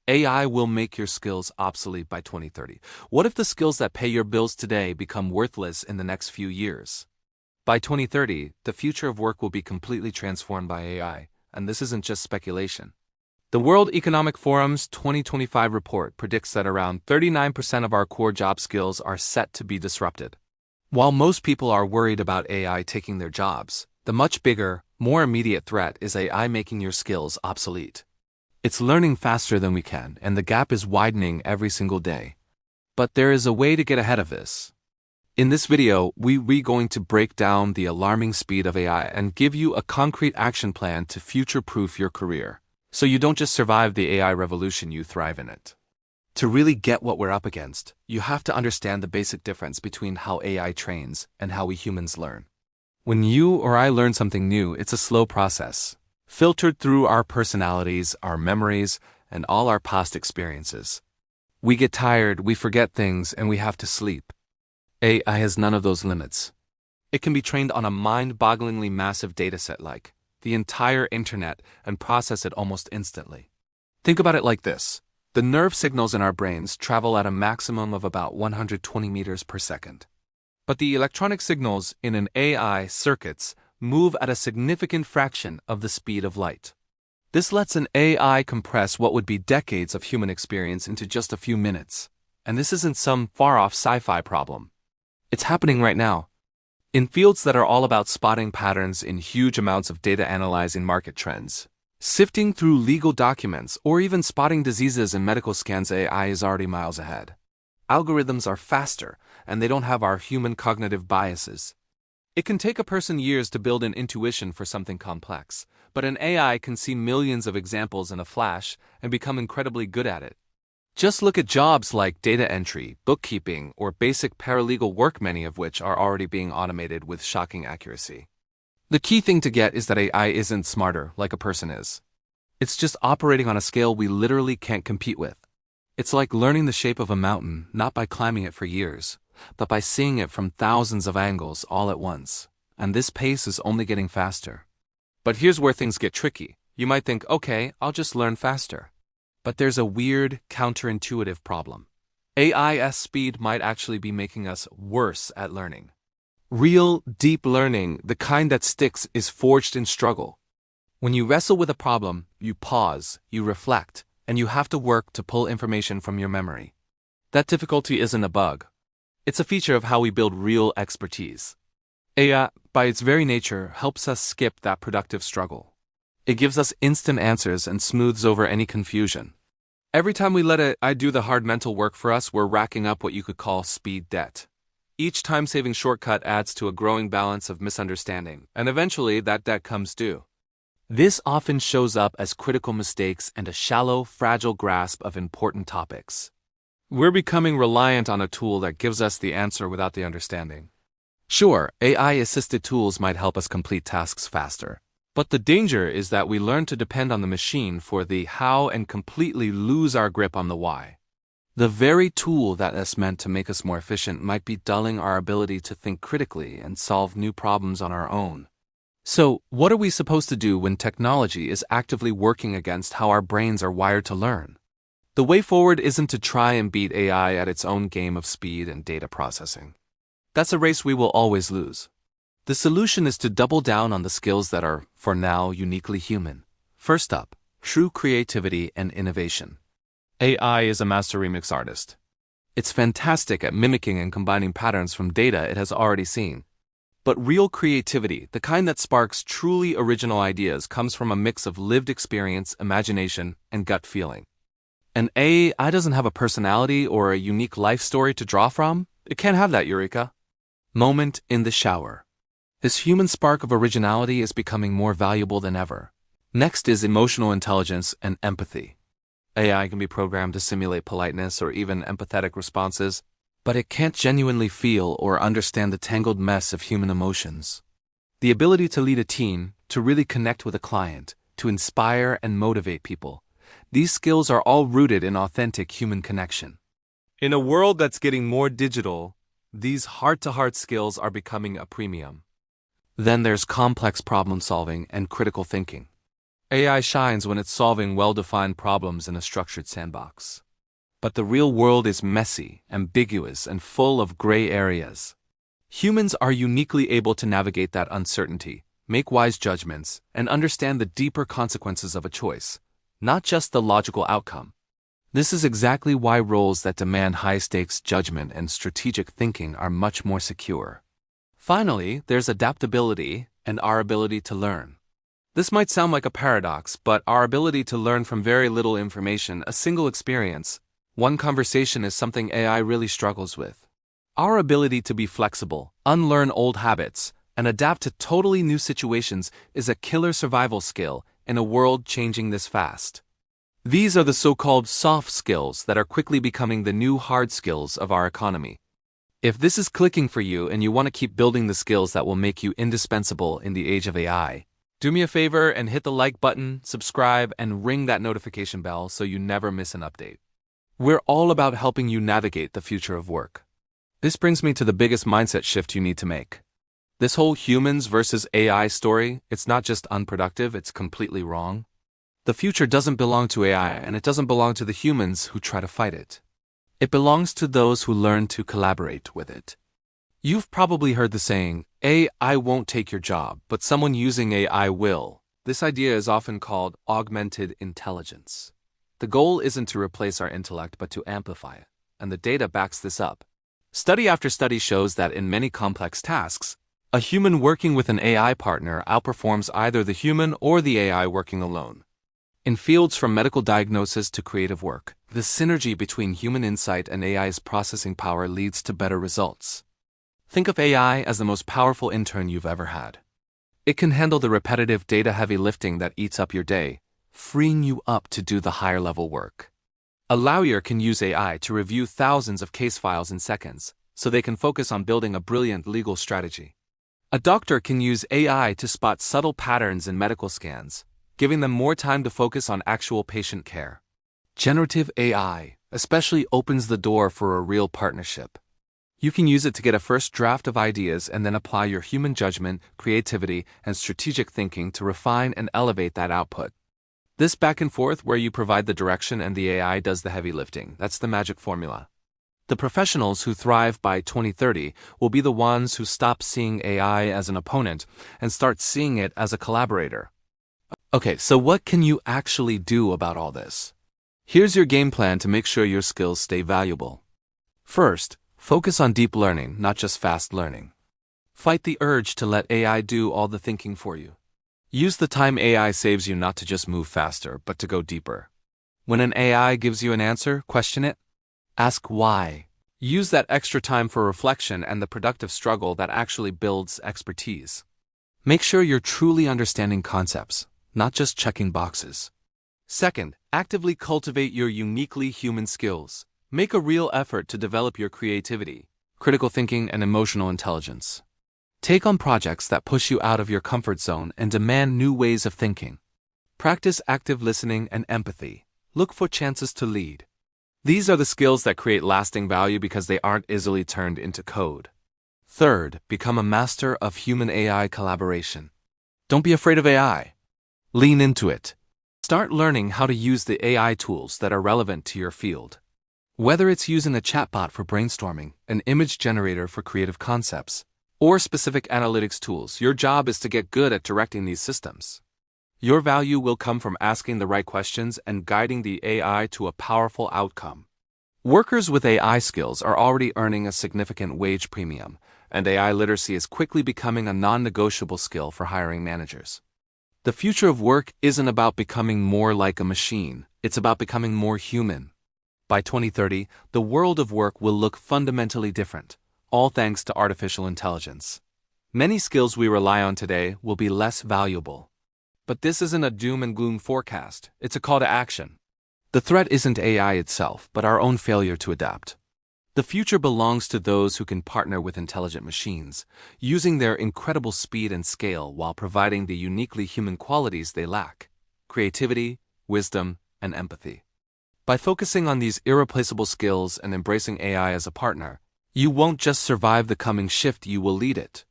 AI will make your skills obsolete by 2030. What if the skills that pay your bills today become worthless in the next few years? By 2030, the future of work will be completely transformed by AI, and this isn't just speculation. The World Economic Forum's 2025 report predicts that around 39% of our core job skills are set to be disrupted. While most people are worried about AI taking their jobs, the much bigger, more immediate threat is AI making your skills obsolete. It's learning faster than we can, and the gap is widening every single day. But there is a way to get ahead of this. In this video, we're going to break down the alarming speed of AI and give you a concrete action plan to future-proof your career, so you don't just survive the AI revolution, you thrive in it. To really get what we're up against, you have to understand the basic difference between how AI trains and how we humans learn. When you or I learn something new, it's a slow process, filtered through our personalities, our memories, and all our past experiences. We get tired, we forget things, and we have to sleep. AI has none of those limits. It can be trained on a mind-bogglingly massive dataset like the entire internet and process it almost instantly. Think about it like this. The nerve signals in our brains travel at a maximum of about 120 meters per second. But the electronic signals in an AI circuits move at a significant fraction of the speed of light. This lets an AI compress what would be decades of human experience into just a few minutes. And this isn't some far-off sci-fi problem. It's happening right now. In fields that are all about spotting patterns in huge amounts of data, analyzing market trends, sifting through legal documents, or even spotting diseases in medical scans, AI is already miles ahead. Algorithms are faster, and they don't have our human cognitive biases. It can take a person years to build an intuition for something complex, but an AI can see millions of examples in a flash and become incredibly good at it. Just look at jobs like data entry, bookkeeping, or basic paralegal work, many of which are already being automated with shocking accuracy. The key thing to get is that AI isn't smarter like a person is. It's just operating on a scale we literally can't compete with. It's like learning the shape of a mountain, not by climbing it for years, but by seeing it from thousands of angles all at once. And this pace is only getting faster. But here's where things get tricky. You might think, okay, I'll just learn faster. But there's a weird, counterintuitive problem. AI's speed might actually be making us worse at learning. Real, deep learning, the kind that sticks, is forged in struggle. When you wrestle with a problem, you pause, you reflect, and you have to work to pull information from your memory. That difficulty isn't a bug. It's a feature of how we build real expertise. AI, by its very nature, helps us skip that productive struggle. It gives us instant answers and smooths over any confusion. Every time we let AI do the hard mental work for us, we're racking up what you could call speed debt. Each time-saving shortcut adds to a growing balance of misunderstanding, and eventually that debt comes due. This often shows up as critical mistakes and a shallow, fragile grasp of important topics. We're becoming reliant on a tool that gives us the answer without the understanding. Sure, AI-assisted tools might help us complete tasks faster. But the danger is that we learn to depend on the machine for the how and completely lose our grip on the why. The very tool that is meant to make us more efficient might be dulling our ability to think critically and solve new problems on our own. So, what are we supposed to do when technology is actively working against how our brains are wired to learn? The way forward isn't to try and beat AI at its own game of speed and data processing. That's a race we will always lose. The solution is to double down on the skills that are, for now, uniquely human. First up, true creativity and innovation. AI is a master remix artist. It's fantastic at mimicking and combining patterns from data it has already seen. But real creativity, the kind that sparks truly original ideas, comes from a mix of lived experience, imagination, and gut feeling. An AI doesn't have a personality or a unique life story to draw from. It can't have that eureka moment in the shower. This human spark of originality is becoming more valuable than ever. Next is emotional intelligence and empathy. AI can be programmed to simulate politeness or even empathetic responses, but it can't genuinely feel or understand the tangled mess of human emotions. The ability to lead a team, to really connect with a client, to inspire and motivate people, these skills are all rooted in authentic human connection. In a world that's getting more digital, these heart-to-heart skills are becoming a premium. Then there's complex problem-solving and critical thinking. AI shines when it's solving well-defined problems in a structured sandbox. But the real world is messy, ambiguous, and full of gray areas. Humans are uniquely able to navigate that uncertainty, make wise judgments, and understand the deeper consequences of a choice, not just the logical outcome. This is exactly why roles that demand high-stakes judgment and strategic thinking are much more secure. Finally, there's adaptability and our ability to learn. This might sound like a paradox, but our ability to learn from very little information, a single experience, one conversation, is something AI really struggles with. Our ability to be flexible, unlearn old habits, and adapt to totally new situations is a killer survival skill in a world changing this fast. These are the so-called soft skills that are quickly becoming the new hard skills of our economy. If this is clicking for you and you want to keep building the skills that will make you indispensable in the age of AI, do me a favor and hit the like button, subscribe, and ring that notification bell so you never miss an update. We're all about helping you navigate the future of work. This brings me to the biggest mindset shift you need to make. This whole humans versus AI story, it's not just unproductive, it's completely wrong. The future doesn't belong to AI, and it doesn't belong to the humans who try to fight it. It belongs to those who learn to collaborate with it. You've probably heard the saying, AI won't take your job, but someone using AI will. This idea is often called augmented intelligence. The goal isn't to replace our intellect, but to amplify it, and the data backs this up. Study after study shows that in many complex tasks, a human working with an AI partner outperforms either the human or the AI working alone. In fields from medical diagnosis to creative work, the synergy between human insight and AI's processing power leads to better results. Think of AI as the most powerful intern you've ever had. It can handle the repetitive data-heavy lifting that eats up your day, freeing you up to do the higher-level work. A lawyer can use AI to review thousands of case files in seconds, so they can focus on building a brilliant legal strategy. A doctor can use AI to spot subtle patterns in medical scans, giving them more time to focus on actual patient care. Generative AI especially opens the door for a real partnership. You can use it to get a first draft of ideas and then apply your human judgment, creativity, and strategic thinking to refine and elevate that output. This back and forth where you provide the direction and the AI does the heavy lifting, that's the magic formula. The professionals who thrive by 2030 will be the ones who stop seeing AI as an opponent and start seeing it as a collaborator. Okay, so what can you actually do about all this? Here's your game plan to make sure your skills stay valuable. First, focus on deep learning, not just fast learning. Fight the urge to let AI do all the thinking for you. Use the time AI saves you not to just move faster, but to go deeper. When an AI gives you an answer, question it. Ask why. Use that extra time for reflection and the productive struggle that actually builds expertise. Make sure you're truly understanding concepts, not just checking boxes. Second, actively cultivate your uniquely human skills. Make a real effort to develop your creativity, critical thinking, and emotional intelligence. Take on projects that push you out of your comfort zone and demand new ways of thinking. Practice active listening and empathy. Look for chances to lead. These are the skills that create lasting value because they aren't easily turned into code. Third, become a master of human-AI collaboration. Don't be afraid of AI. Lean into it. Start learning how to use the AI tools that are relevant to your field. Whether it's using a chatbot for brainstorming, an image generator for creative concepts, or specific analytics tools, your job is to get good at directing these systems. Your value will come from asking the right questions and guiding the AI to a powerful outcome. Workers with AI skills are already earning a significant wage premium, and AI literacy is quickly becoming a non-negotiable skill for hiring managers. The future of work isn't about becoming more like a machine, it's about becoming more human. By 2030, the world of work will look fundamentally different, all thanks to artificial intelligence. Many skills we rely on today will be less valuable. But this isn't a doom and gloom forecast, it's a call to action. The threat isn't AI itself, but our own failure to adapt. The future belongs to those who can partner with intelligent machines, using their incredible speed and scale while providing the uniquely human qualities they lack: creativity, wisdom, and empathy. By focusing on these irreplaceable skills and embracing AI as a partner, you won't just survive the coming shift, you will lead it.